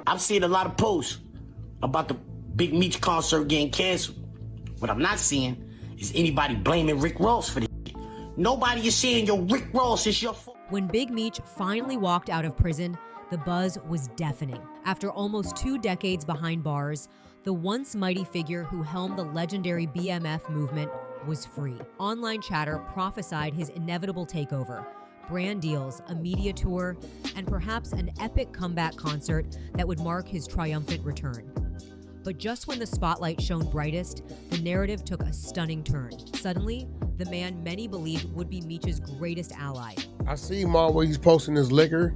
I've seen a lot of posts about the Big Meech concert getting canceled. What I'm not seeing is anybody blaming Rick Ross for this. Nobody is saying, yo, Rick Ross is your fault. When Big Meech finally walked out of prison, the buzz was deafening. After almost 2 decades behind bars, the once mighty figure who helmed the legendary BMF movement was free. Online chatter prophesied his inevitable takeover, brand deals, a media tour, and perhaps an epic comeback concert that would mark his triumphant return. But just when the spotlight shone brightest, the narrative took a stunning turn. Suddenly, the man many believed would be Meech's greatest ally. I see him all where he's posting his liquor.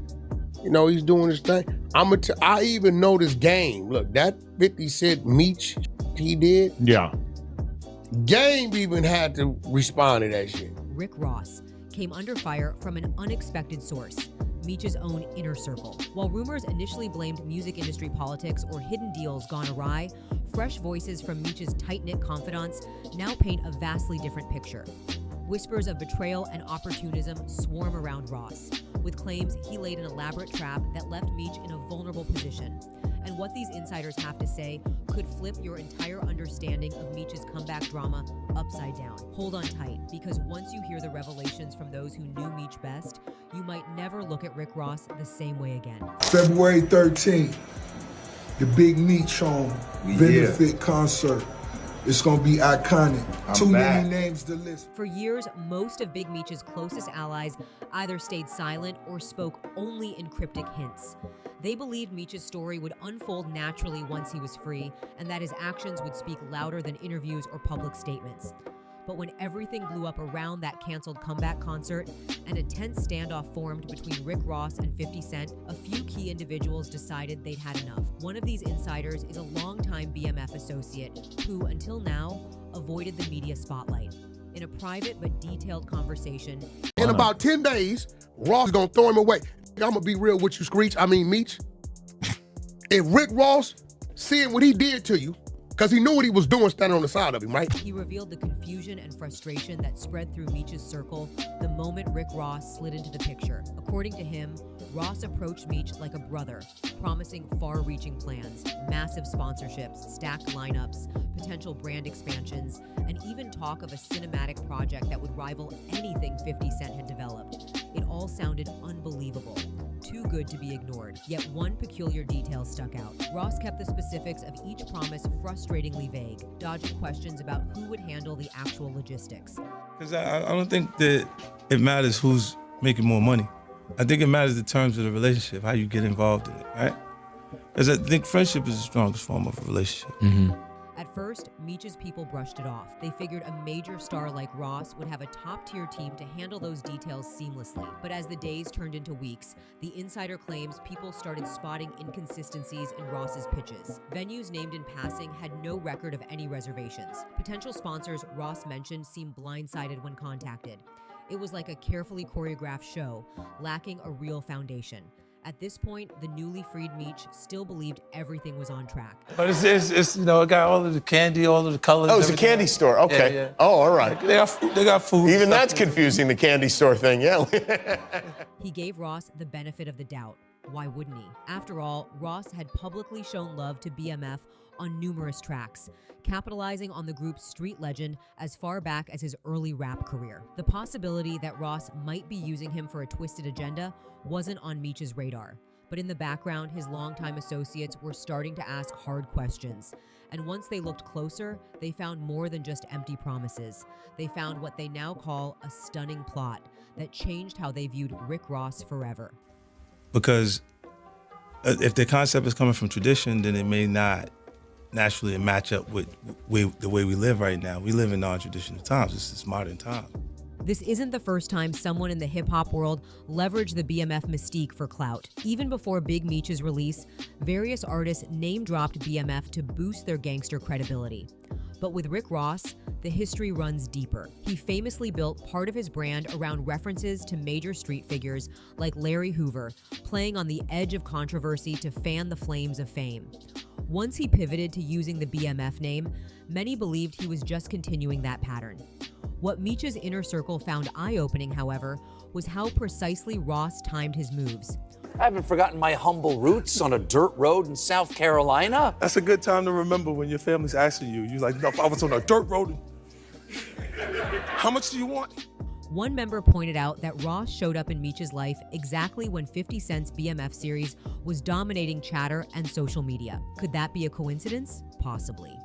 You know, he's doing his thing. I even know this game. Look, that 50 Cent Meech he did. Yeah. Game even had to respond to that shit. Rick Ross came under fire from an unexpected source, Meech's own inner circle. While rumors initially blamed music industry politics or hidden deals gone awry, fresh voices from Meech's tight-knit confidants now paint a vastly different picture. Whispers of betrayal and opportunism swarm around Ross, with claims he laid an elaborate trap that left Meech in a vulnerable position. And what these insiders have to say could flip your entire understanding of Meech's comeback drama upside down. Hold on tight, because once you hear the revelations from those who knew Meech best, you might never look at Rick Ross the same way again. February 13th, the Big Meech benefit concert. It's gonna be iconic. Too many names to list. For years, most of Big Meech's closest allies either stayed silent or spoke only in cryptic hints. They believed Meech's story would unfold naturally once he was free, and that his actions would speak louder than interviews or public statements. But when everything blew up around that canceled comeback concert and a tense standoff formed between Rick Ross and 50 Cent, a few key individuals decided they'd had enough. One of these insiders is a longtime BMF associate who, until now, avoided the media spotlight. In a private but detailed conversation, in about 10 days, Ross is gonna throw him away. I'm gonna be real with you, Meech. If Rick Ross, seeing what he did to you, because he knew what he was doing standing on the side of him, right? He revealed the confusion and frustration that spread through Meech's circle the moment Rick Ross slid into the picture. According to him, Ross approached Meech like a brother, promising far-reaching plans, massive sponsorships, stacked lineups, potential brand expansions, and even talk of a cinematic project that would rival anything 50 Cent had developed. It all sounded unbelievable. Too good to be ignored. Yet one peculiar detail stuck out. Ross kept the specifics of each promise frustratingly vague, dodging questions about who would handle the actual logistics. Because I don't think that it matters who's making more money. I think it matters the terms of the relationship, how you get involved in it, right? Because I think friendship is the strongest form of a relationship. Mm-hmm. At first, Meech's people brushed it off. They figured a major star like Ross would have a top-tier team to handle those details seamlessly. But as the days turned into weeks, the insider claims people started spotting inconsistencies in Ross's pitches. Venues named in passing had no record of any reservations. Potential sponsors Ross mentioned seemed blindsided when contacted. It was like a carefully choreographed show, lacking a real foundation. At this point, the newly freed Meech still believed everything was on track. But it's it got all of the candy, all of the colors. Oh, it's a candy store. Okay. Yeah. Oh, all right. They got food. Even that's confusing, the candy store thing, yeah. He gave Ross the benefit of the doubt. Why wouldn't he? After all, Ross had publicly shown love to BMF on numerous tracks, capitalizing on the group's street legend as far back as his early rap career. The possibility that Ross might be using him for a twisted agenda wasn't on Meech's radar. But in the background, his longtime associates were starting to ask hard questions. And once they looked closer, they found more than just empty promises. They found what they now call a stunning plot that changed how they viewed Rick Ross forever. Because if the concept is coming from tradition, then it may not naturally match up with the way we live right now. We live in non-traditional times. This is modern time. This isn't the first time someone in the hip-hop world leveraged the BMF mystique for clout. Even before Big Meech's release, various artists name-dropped BMF to boost their gangster credibility. But with Rick Ross, the history runs deeper. He famously built part of his brand around references to major street figures like Larry Hoover, playing on the edge of controversy to fan the flames of fame. Once he pivoted to using the BMF name, many believed he was just continuing that pattern. What Meech's inner circle found eye-opening, however, was how precisely Ross timed his moves. I haven't forgotten my humble roots on a dirt road in South Carolina. That's a good time to remember when your family's asking you. You're like, no, I was on a dirt road. How much do you want? One member pointed out that Ross showed up in Meech's life exactly when 50 Cent's BMF series was dominating chatter and social media. Could that be a coincidence? Possibly.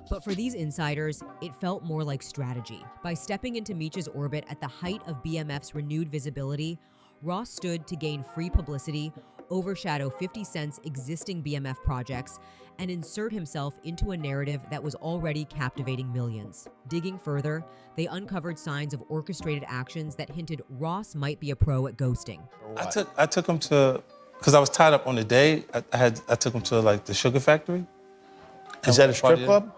But for these insiders, it felt more like strategy. By stepping into Meech's orbit at the height of BMF's renewed visibility, Ross stood to gain free publicity, overshadow 50 Cent's existing BMF projects, and insert himself into a narrative that was already captivating millions. Digging further, they uncovered signs of orchestrated actions that hinted Ross might be a pro at ghosting. I took him to, because I was tied up on the day, I took him to like the Sugar Factory. Is that a strip club?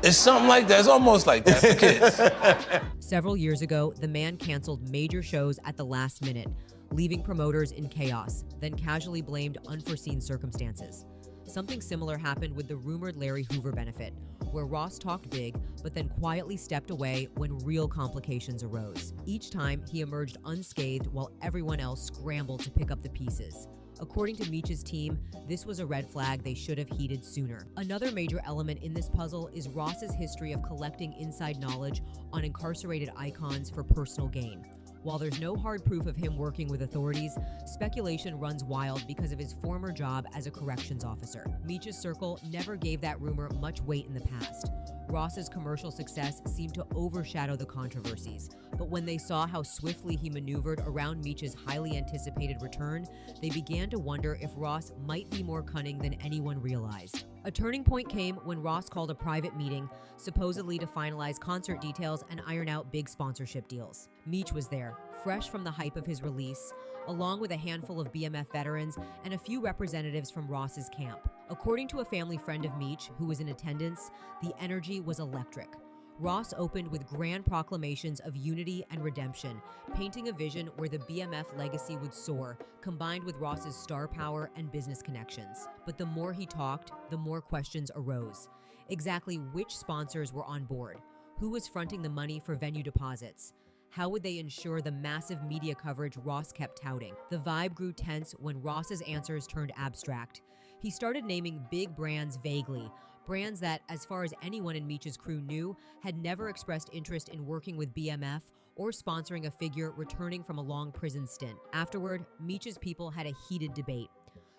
It's something like that. It's almost like that for kids. Several years ago, the man canceled major shows at the last minute, leaving promoters in chaos, then casually blamed unforeseen circumstances. Something similar happened with the rumored Larry Hoover benefit, where Ross talked big, but then quietly stepped away when real complications arose. Each time, he emerged unscathed while everyone else scrambled to pick up the pieces. According to Meech's team, this was a red flag they should have heeded sooner. Another major element in this puzzle is Ross's history of collecting inside knowledge on incarcerated icons for personal gain. While there's no hard proof of him working with authorities, speculation runs wild because of his former job as a corrections officer. Meech's circle never gave that rumor much weight in the past. Ross's commercial success seemed to overshadow the controversies, but when they saw how swiftly he maneuvered around Meech's highly anticipated return, they began to wonder if Ross might be more cunning than anyone realized. A turning point came when Ross called a private meeting, supposedly to finalize concert details and iron out big sponsorship deals. Meech was there, fresh from the hype of his release, along with a handful of BMF veterans and a few representatives from Ross's camp. According to a family friend of Meech, who was in attendance, the energy was electric. Ross opened with grand proclamations of unity and redemption, painting a vision where the BMF legacy would soar, combined with Ross's star power and business connections. But the more he talked, the more questions arose. Exactly which sponsors were on board? Who was fronting the money for venue deposits? How would they ensure the massive media coverage Ross kept touting? The vibe grew tense when Ross's answers turned abstract. He started naming big brands vaguely, brands that, as far as anyone in Meech's crew knew, had never expressed interest in working with BMF or sponsoring a figure returning from a long prison stint. Afterward, Meech's people had a heated debate.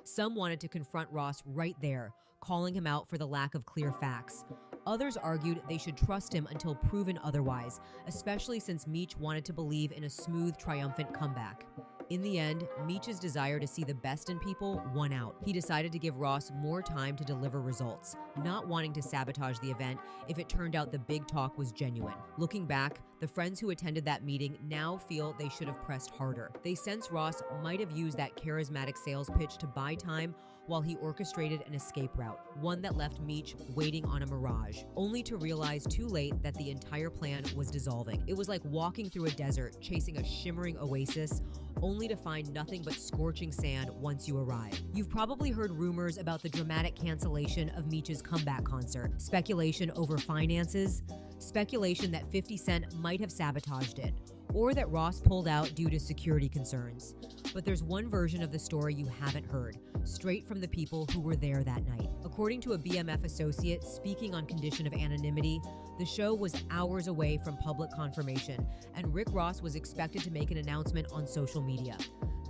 Some wanted to confront Ross right there, calling him out for the lack of clear facts. Others argued they should trust him until proven otherwise, especially since Meech wanted to believe in a smooth, triumphant comeback. In the end, Meech's desire to see the best in people won out. He decided to give Ross more time to deliver results, not wanting to sabotage the event if it turned out the big talk was genuine. Looking back, the friends who attended that meeting now feel they should have pressed harder. They sense Ross might have used that charismatic sales pitch to buy time while he orchestrated an escape route, one that left Meech waiting on a mirage, only to realize too late that the entire plan was dissolving. It was like walking through a desert, chasing a shimmering oasis, only to find nothing but scorching sand once you arrive. You've probably heard rumors about the dramatic cancellation of Meech's comeback concert, speculation over finances, speculation that 50 Cent might have sabotaged it, or that Ross pulled out due to security concerns. But there's one version of the story you haven't heard, straight from the people who were there that night. According to a BMF associate speaking on condition of anonymity, the show was hours away from public confirmation, and Rick Ross was expected to make an announcement on social media.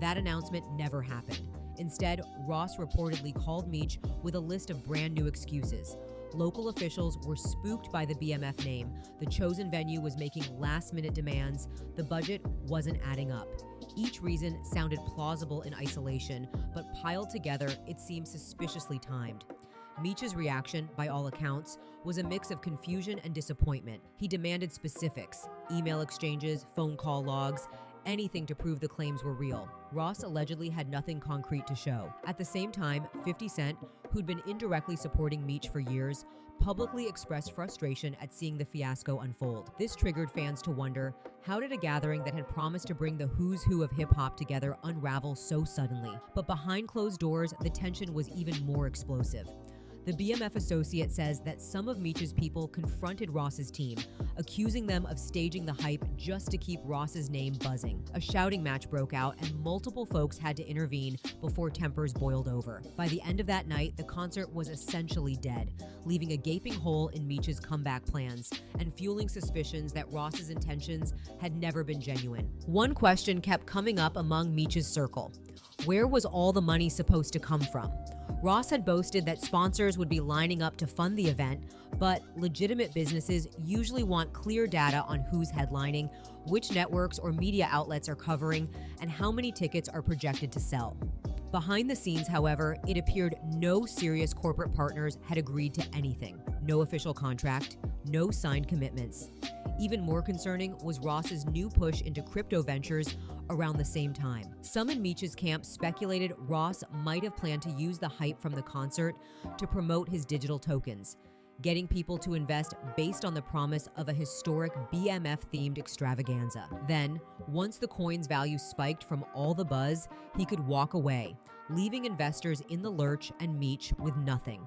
That announcement never happened. Instead, Ross reportedly called Meech with a list of brand new excuses. Local officials were spooked by the BMF name, the chosen venue was making last-minute demands, the budget wasn't adding up. Each reason sounded plausible in isolation, but piled together, it seemed suspiciously timed. Meech's reaction, by all accounts, was a mix of confusion and disappointment. He demanded specifics, email exchanges, phone call logs, anything to prove the claims were real. Ross allegedly had nothing concrete to show. At the same time, 50 Cent, who'd been indirectly supporting Meech for years, publicly expressed frustration at seeing the fiasco unfold. This triggered fans to wonder, how did a gathering that had promised to bring the who's who of hip-hop together unravel so suddenly? But behind closed doors, the tension was even more explosive. The BMF associate says that some of Meech's people confronted Ross's team, accusing them of staging the hype just to keep Ross's name buzzing. A shouting match broke out and multiple folks had to intervene before tempers boiled over. By the end of that night, the concert was essentially dead, leaving a gaping hole in Meech's comeback plans and fueling suspicions that Ross's intentions had never been genuine. One question kept coming up among Meech's circle. Where was all the money supposed to come from? Ross had boasted that sponsors would be lining up to fund the event, but legitimate businesses usually want clear data on who's headlining, which networks or media outlets are covering, and how many tickets are projected to sell. Behind the scenes, however, it appeared no serious corporate partners had agreed to anything. No official contract, no signed commitments. Even more concerning was Ross's new push into crypto ventures around the same time. Some in Meech's camp speculated Ross might have planned to use the hype from the concert to promote his digital tokens, getting people to invest based on the promise of a historic BMF-themed extravaganza. Then, once the coin's value spiked from all the buzz, he could walk away, leaving investors in the lurch and Meech with nothing.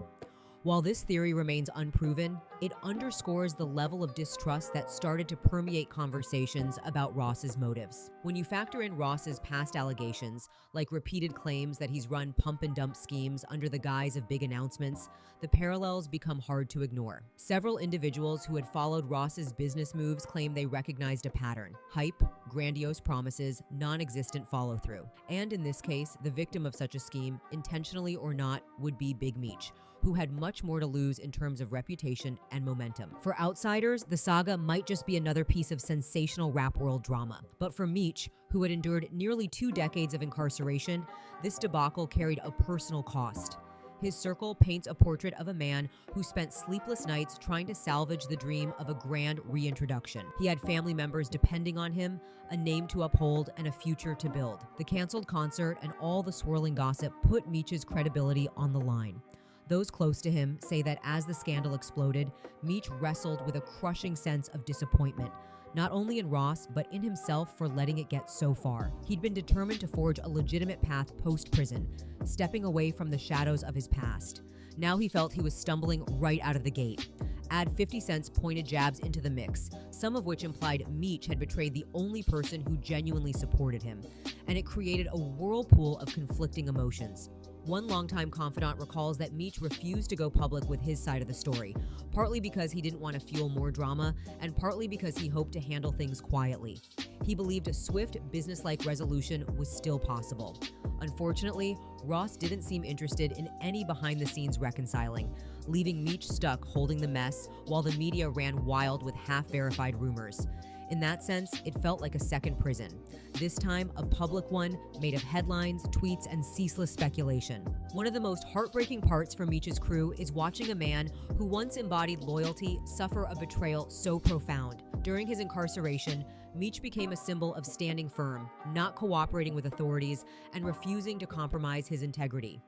While this theory remains unproven, it underscores the level of distrust that started to permeate conversations about Ross's motives. When you factor in Ross's past allegations, like repeated claims that he's run pump and dump schemes under the guise of big announcements, the parallels become hard to ignore. Several individuals who had followed Ross's business moves claim they recognized a pattern: hype, grandiose promises, non-existent follow-through. And in this case, the victim of such a scheme, intentionally or not, would be Big Meech, who had much more to lose in terms of reputation and momentum. For outsiders, the saga might just be another piece of sensational rap world drama. But for Meech, who had endured nearly 2 decades of incarceration, this debacle carried a personal cost. His circle paints a portrait of a man who spent sleepless nights trying to salvage the dream of a grand reintroduction. He had family members depending on him, a name to uphold, and a future to build. The canceled concert and all the swirling gossip put Meech's credibility on the line. Those close to him say that as the scandal exploded, Meech wrestled with a crushing sense of disappointment, not only in Ross, but in himself for letting it get so far. He'd been determined to forge a legitimate path post-prison, stepping away from the shadows of his past. Now he felt he was stumbling right out of the gate. Add 50 Cent's pointed jabs into the mix, some of which implied Meech had betrayed the only person who genuinely supported him, and it created a whirlpool of conflicting emotions. One longtime confidant recalls that Meech refused to go public with his side of the story, partly because he didn't want to fuel more drama, and partly because he hoped to handle things quietly. He believed a swift, businesslike resolution was still possible. Unfortunately, Ross didn't seem interested in any behind-the-scenes reconciling, leaving Meech stuck holding the mess while the media ran wild with half-verified rumors. In that sense, it felt like a second prison. This time, a public one made of headlines, tweets, and ceaseless speculation. One of the most heartbreaking parts for Meech's crew is watching a man who once embodied loyalty suffer a betrayal so profound. During his incarceration, Meech became a symbol of standing firm, not cooperating with authorities, and refusing to compromise his integrity.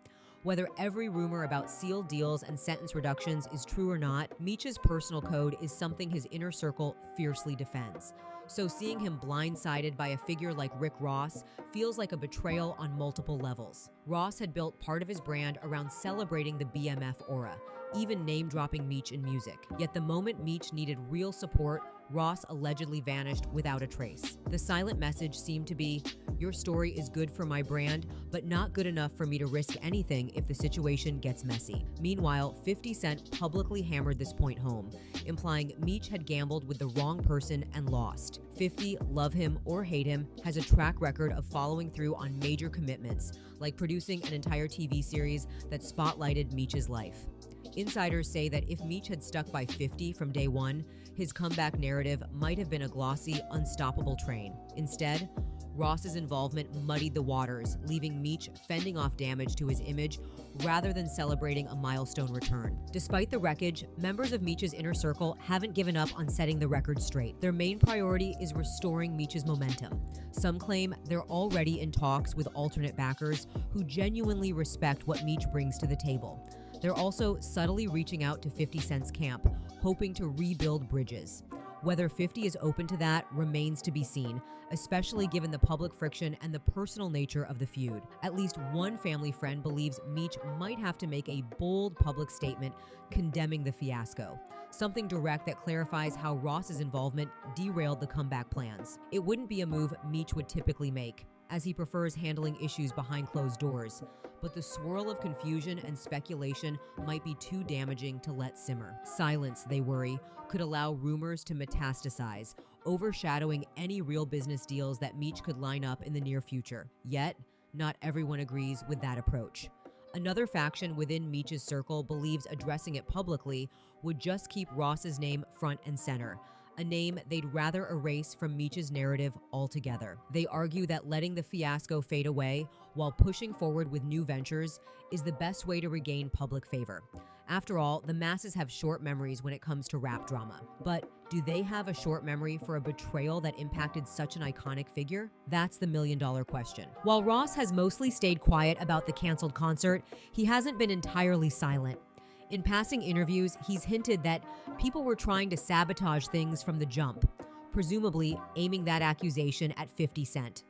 Whether every rumor about sealed deals and sentence reductions is true or not, Meech's personal code is something his inner circle fiercely defends. So seeing him blindsided by a figure like Rick Ross feels like a betrayal on multiple levels. Ross had built part of his brand around celebrating the BMF aura, even name-dropping Meech in music. Yet the moment Meech needed real support, Ross allegedly vanished without a trace. The silent message seemed to be, "Your story is good for my brand, but not good enough for me to risk anything if the situation gets messy." Meanwhile, 50 Cent publicly hammered this point home, implying Meech had gambled with the wrong person and lost. 50, love him or hate him, has a track record of following through on major commitments, like producing an entire TV series that spotlighted Meech's life. Insiders say that if Meech had stuck by 50 from day one, his comeback narrative might have been a glossy, unstoppable train. Instead, Ross's involvement muddied the waters, leaving Meech fending off damage to his image rather than celebrating a milestone return. Despite the wreckage, members of Meech's inner circle haven't given up on setting the record straight. Their main priority is restoring Meech's momentum. Some claim they're already in talks with alternate backers who genuinely respect what Meech brings to the table. They're also subtly reaching out to 50 Cent's camp, hoping to rebuild bridges. Whether 50 is open to that remains to be seen, especially given the public friction and the personal nature of the feud. At least one family friend believes Meech might have to make a bold public statement condemning the fiasco, something direct that clarifies how Ross's involvement derailed the comeback plans. It wouldn't be a move Meech would typically make, as he prefers handling issues behind closed doors, but the swirl of confusion and speculation might be too damaging to let simmer. Silence, they worry, could allow rumors to metastasize, overshadowing any real business deals that Meech could line up in the near future. Yet, not everyone agrees with that approach. Another faction within Meech's circle believes addressing it publicly would just keep Ross's name front and center, a name they'd rather erase from Meech's narrative altogether. They argue that letting the fiasco fade away while pushing forward with new ventures is the best way to regain public favor. After all, the masses have short memories when it comes to rap drama. But do they have a short memory for a betrayal that impacted such an iconic figure? That's the million-dollar question. While Ross has mostly stayed quiet about the canceled concert, he hasn't been entirely silent. In passing interviews, he's hinted that people were trying to sabotage things from the jump, presumably aiming that accusation at 50 Cent.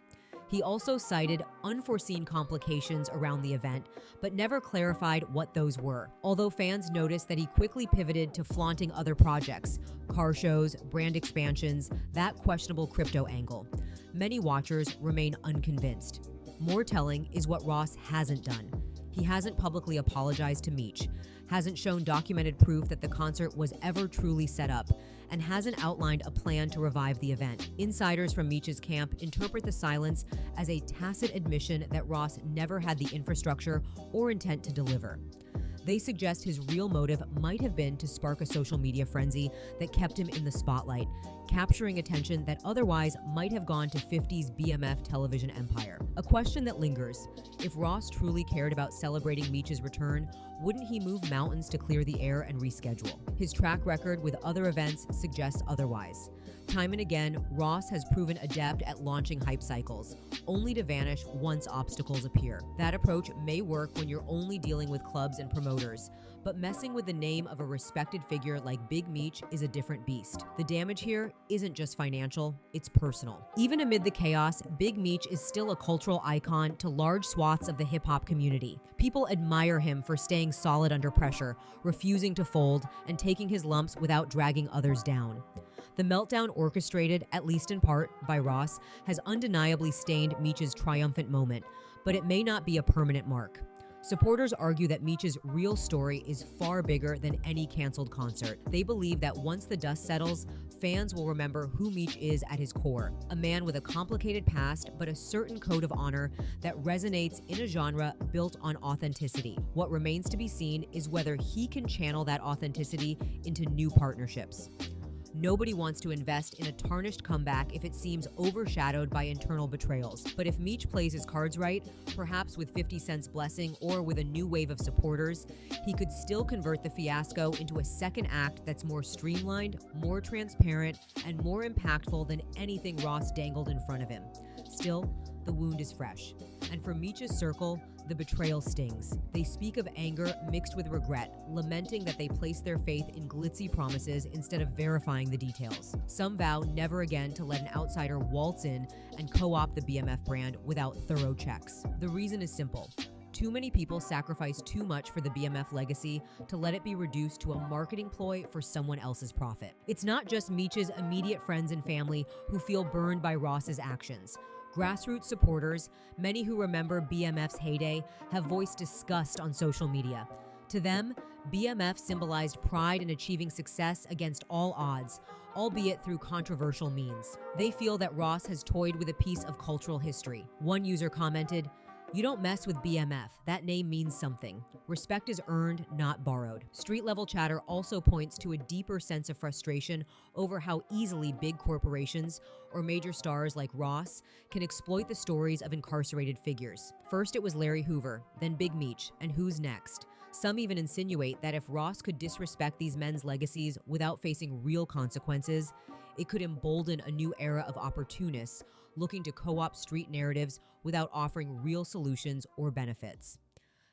He also cited unforeseen complications around the event, but never clarified what those were. Although fans noticed that he quickly pivoted to flaunting other projects, car shows, brand expansions, that questionable crypto angle. Many watchers remain unconvinced. More telling is what Ross hasn't done. He hasn't publicly apologized to Meech, hasn't shown documented proof that the concert was ever truly set up, and hasn't outlined a plan to revive the event. Insiders from Meech's camp interpret the silence as a tacit admission that Ross never had the infrastructure or intent to deliver. They suggest his real motive might have been to spark a social media frenzy that kept him in the spotlight, capturing attention that otherwise might have gone to 50's BMF television empire. A question that lingers: if Ross truly cared about celebrating Meech's return, wouldn't he move mountains to clear the air and reschedule? His track record with other events suggests otherwise. Time and again, Ross has proven adept at launching hype cycles, only to vanish once obstacles appear. That approach may work when you're only dealing with clubs and promoters, but messing with the name of a respected figure like Big Meech is a different beast. The damage here isn't just financial, it's personal. Even amid the chaos, Big Meech is still a cultural icon to large swaths of the hip-hop community. People admire him for staying solid under pressure, refusing to fold, and taking his lumps without dragging others down. The meltdown orchestrated, at least in part, by Ross has undeniably stained Meech's triumphant moment, but it may not be a permanent mark. Supporters argue that Meech's real story is far bigger than any canceled concert. They believe that once the dust settles, fans will remember who Meech is at his core, a man with a complicated past but a certain code of honor that resonates in a genre built on authenticity. What remains to be seen is whether he can channel that authenticity into new partnerships. Nobody wants to invest in a tarnished comeback if it seems overshadowed by internal betrayals. But if Meech plays his cards right, perhaps with 50 Cent's blessing or with a new wave of supporters, he could still convert the fiasco into a second act that's more streamlined, more transparent, and more impactful than anything Ross dangled in front of him. Still, the wound is fresh. And for Meech's circle, the betrayal stings. They speak of anger mixed with regret, lamenting that they placed their faith in glitzy promises instead of verifying the details. Some vow never again to let an outsider waltz in and co-opt the BMF brand without thorough checks. The reason is simple. Too many people sacrifice too much for the BMF legacy to let it be reduced to a marketing ploy for someone else's profit. It's not just Meech's immediate friends and family who feel burned by Ross's actions. Grassroots supporters, many who remember BMF's heyday, have voiced disgust on social media. To them, BMF symbolized pride in achieving success against all odds, albeit through controversial means. They feel that Ross has toyed with a piece of cultural history. One user commented, "You don't mess with BMF. That name means something. Respect is earned, not borrowed." Street-level chatter also points to a deeper sense of frustration over how easily big corporations or major stars like Ross can exploit the stories of incarcerated figures. First it was Larry Hoover, then Big Meech, and who's next? Some even insinuate that if Ross could disrespect these men's legacies without facing real consequences, it could embolden a new era of opportunists looking to co-opt street narratives without offering real solutions or benefits.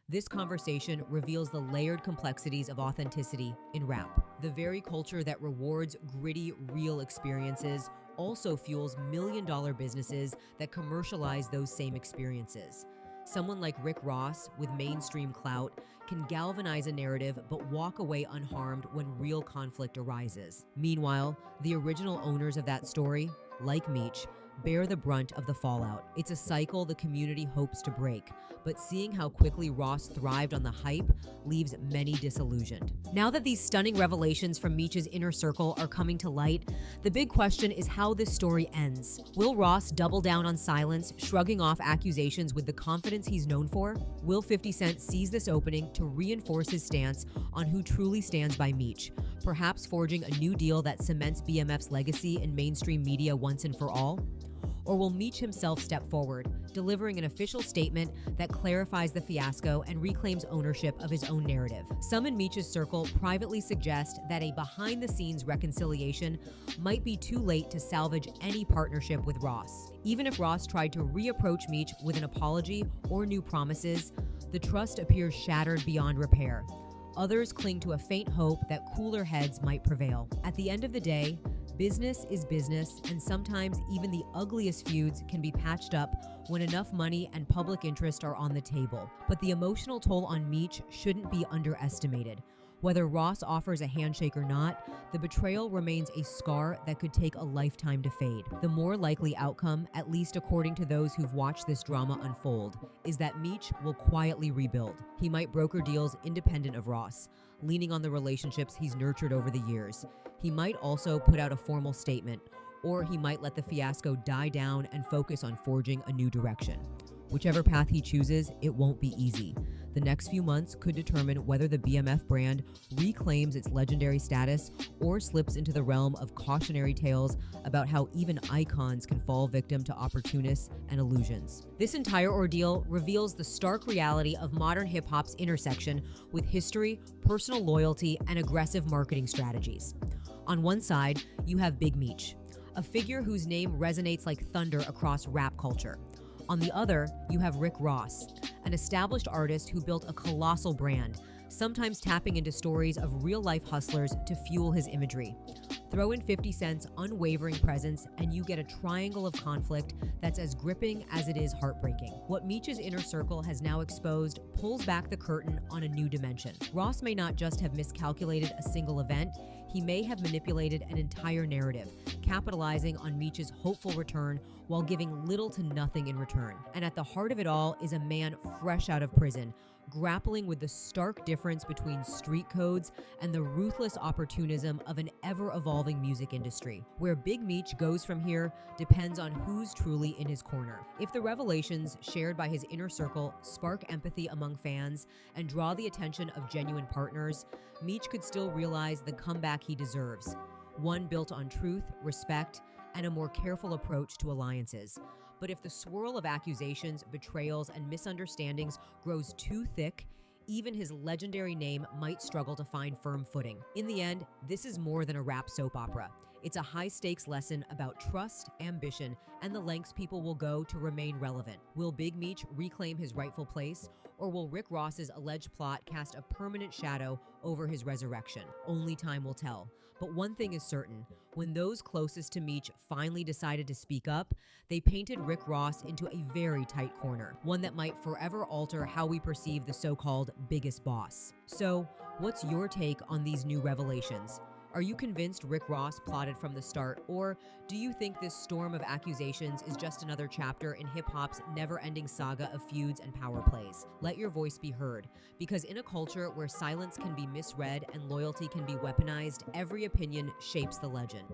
This conversation reveals the layered complexities of authenticity in rap. The very culture that rewards gritty, real experiences also fuels million-dollar businesses that commercialize those same experiences. Someone like Rick Ross, with mainstream clout, can galvanize a narrative but walk away unharmed when real conflict arises. Meanwhile, the original owners of that story, like Meech, bear the brunt of the fallout. It's a cycle the community hopes to break, but seeing how quickly Ross thrived on the hype leaves many disillusioned. Now that these stunning revelations from Meech's inner circle are coming to light, the big question is how this story ends. Will Ross double down on silence, shrugging off accusations with the confidence he's known for? Will 50 Cent seize this opening to reinforce his stance on who truly stands by Meech, perhaps forging a new deal that cements BMF's legacy in mainstream media once and for all? Or will Meech himself step forward, delivering an official statement that clarifies the fiasco and reclaims ownership of his own narrative? Some in Meech's circle privately suggest that a behind-the-scenes reconciliation might be too late to salvage any partnership with Ross. Even if Ross tried to reapproach Meech with an apology or new promises, the trust appears shattered beyond repair. Others cling to a faint hope that cooler heads might prevail. At the end of the day, business is business, and sometimes even the ugliest feuds can be patched up when enough money and public interest are on the table. But the emotional toll on Meech shouldn't be underestimated. Whether Ross offers a handshake or not, the betrayal remains a scar that could take a lifetime to fade. The more likely outcome, at least according to those who've watched this drama unfold, is that Meech will quietly rebuild. He might broker deals independent of Ross, leaning on the relationships he's nurtured over the years. He might also put out a formal statement, or he might let the fiasco die down and focus on forging a new direction. Whichever path he chooses, it won't be easy. The next few months could determine whether the BMF brand reclaims its legendary status or slips into the realm of cautionary tales about how even icons can fall victim to opportunists and illusions. This entire ordeal reveals the stark reality of modern hip-hop's intersection with history, personal loyalty, and aggressive marketing strategies. On one side, you have Big Meech, a figure whose name resonates like thunder across rap culture. On the other, you have Rick Ross, an established artist who built a colossal brand, sometimes tapping into stories of real-life hustlers to fuel his imagery. Throw in 50 Cent's unwavering presence and you get a triangle of conflict that's as gripping as it is heartbreaking. What Meech's inner circle has now exposed pulls back the curtain on a new dimension. Ross may not just have miscalculated a single event, he may have manipulated an entire narrative, capitalizing on Meech's hopeful return while giving little to nothing in return. And at the heart of it all is a man fresh out of prison, grappling with the stark difference between street codes and the ruthless opportunism of an ever-evolving music industry. Where Big Meech goes from here depends on who's truly in his corner. If the revelations shared by his inner circle spark empathy among fans and draw the attention of genuine partners, Meech could still realize the comeback he deserves. One built on truth, respect, and a more careful approach to alliances. But if the swirl of accusations, betrayals, and misunderstandings grows too thick, even his legendary name might struggle to find firm footing. In the end, this is more than a rap soap opera. It's a high-stakes lesson about trust, ambition, and the lengths people will go to remain relevant. Will Big Meech reclaim his rightful place, or will Rick Ross's alleged plot cast a permanent shadow over his resurrection? Only time will tell. But one thing is certain, when those closest to Meech finally decided to speak up, they painted Rick Ross into a very tight corner, one that might forever alter how we perceive the so-called biggest boss. So, what's your take on these new revelations? Are you convinced Rick Ross plotted from the start, or do you think this storm of accusations is just another chapter in hip-hop's never-ending saga of feuds and power plays? Let your voice be heard, because in a culture where silence can be misread and loyalty can be weaponized, every opinion shapes the legend.